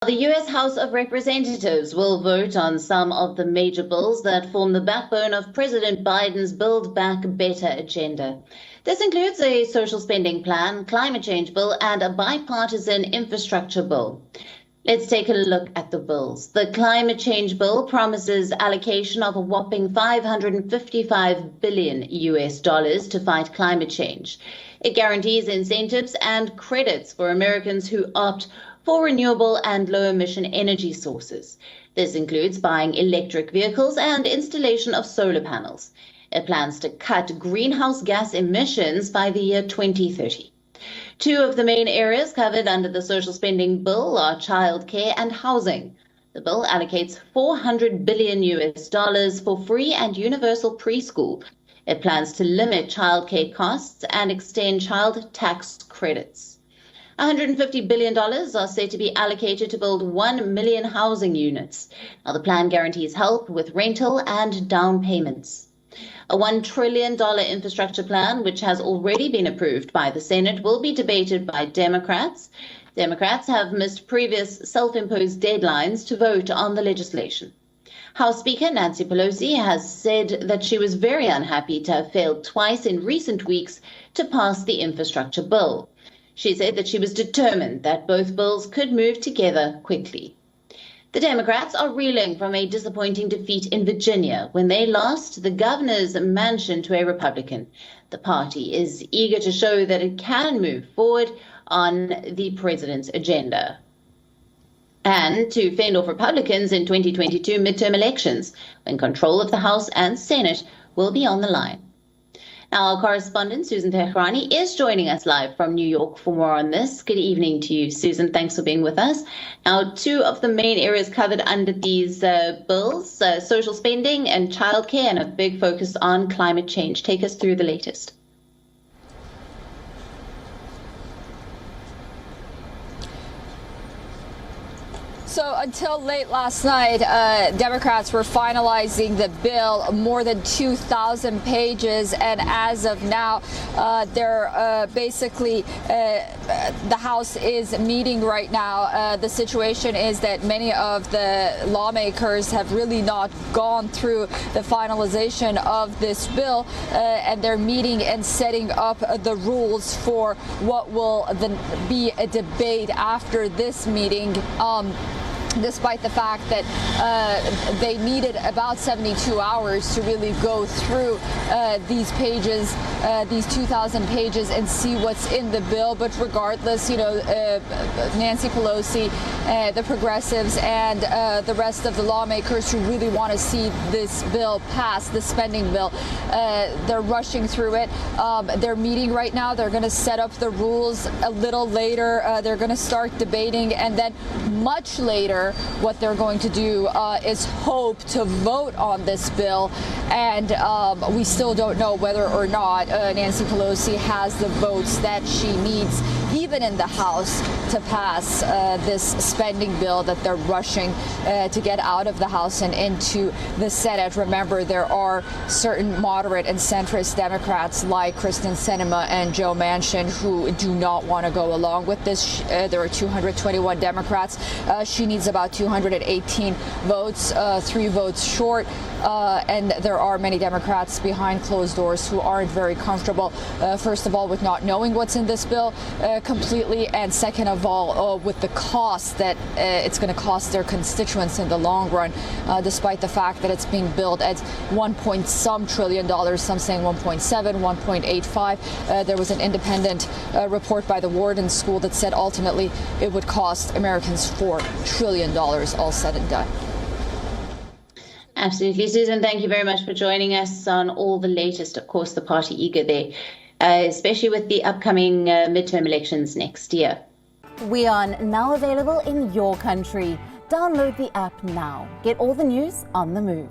The U.S. House of Representatives will vote on some of the major bills that form the backbone of President Biden's Build Back Better agenda. This includes a social spending plan, climate change bill, and a bipartisan infrastructure bill. Let's take a look at the bills. The climate change bill promises allocation of a whopping $555 billion to fight climate change. It guarantees incentives and credits for Americans who opt for renewable and low-emission energy sources. This includes buying electric vehicles and installation of solar panels. It plans to cut greenhouse gas emissions by the year 2030. Two of the main areas covered under the social spending bill are childcare and housing. The bill allocates $400 billion for free and universal preschool. It plans to limit childcare costs and extend child tax credits. $150 billion are set to be allocated to build 1 million housing units. Now, the plan guarantees help with rental and down payments. A $1 trillion infrastructure plan, which has already been approved by the Senate, will be debated by Democrats. Democrats have missed previous self-imposed deadlines to vote on the legislation. House Speaker Nancy Pelosi has said that she was very unhappy to have failed twice in recent weeks to pass the infrastructure bill. She said that she was determined that both bills could move together quickly. The Democrats are reeling from a disappointing defeat in Virginia when they lost the governor's mansion to a Republican. The party is eager to show that it can move forward on the president's agenda and to fend off Republicans in 2022 midterm elections, when control of the House and Senate will be on the line. Now, our correspondent, Susan Tehrani, is joining us live from New York for more on this. Good evening to you, Susan. Thanks for being with us. Now, two of the main areas covered under these bills, social spending and childcare, and a big focus on climate change. Take us through the latest. So until late last night, Democrats were finalizing the bill, more than 2,000 pages, and as of now, they're basically the House is meeting right now. The situation is that many of the lawmakers have really not gone through the finalization of this bill, and they're meeting and setting up the rules for what will be a debate after this meeting. Despite the fact that they needed about 72 hours to really go through these pages, these 2,000 pages, and see what's in the bill. But regardless, Nancy Pelosi, the progressives, and the rest of the lawmakers who really want to see this bill pass, the spending bill, they're rushing through it. They're meeting right now. They're going to set up the rules a little later. They're going to start debating, and then much later, what they're going to do is hope to vote on this bill, and we still don't know whether or not Nancy Pelosi has the votes that she needs, even in the House, to pass this spending bill that they're rushing to get out of the House and into the Senate. Remember, there are certain moderate and centrist Democrats like Kristen Sinema and Joe Manchin who do not want to go along with this. There are 221 Democrats. She needs about 218 votes, 3 votes short. And there are many Democrats behind closed doors who aren't very comfortable, first of all, with not knowing what's in this bill completely, and second of all, with the cost that it's going to cost their constituents in the long run, despite the fact that it's being billed at $1.some trillion, some saying 1.7, 1.85. There was an independent report by the Wharton School that said ultimately it would cost Americans $4 trillion, all said and done. Absolutely, Susan. Thank you very much for joining us on all the latest. Of course, the party eager there, especially with the upcoming midterm elections next year. WION, now available in your country. Download the app now. Get all the news on the move.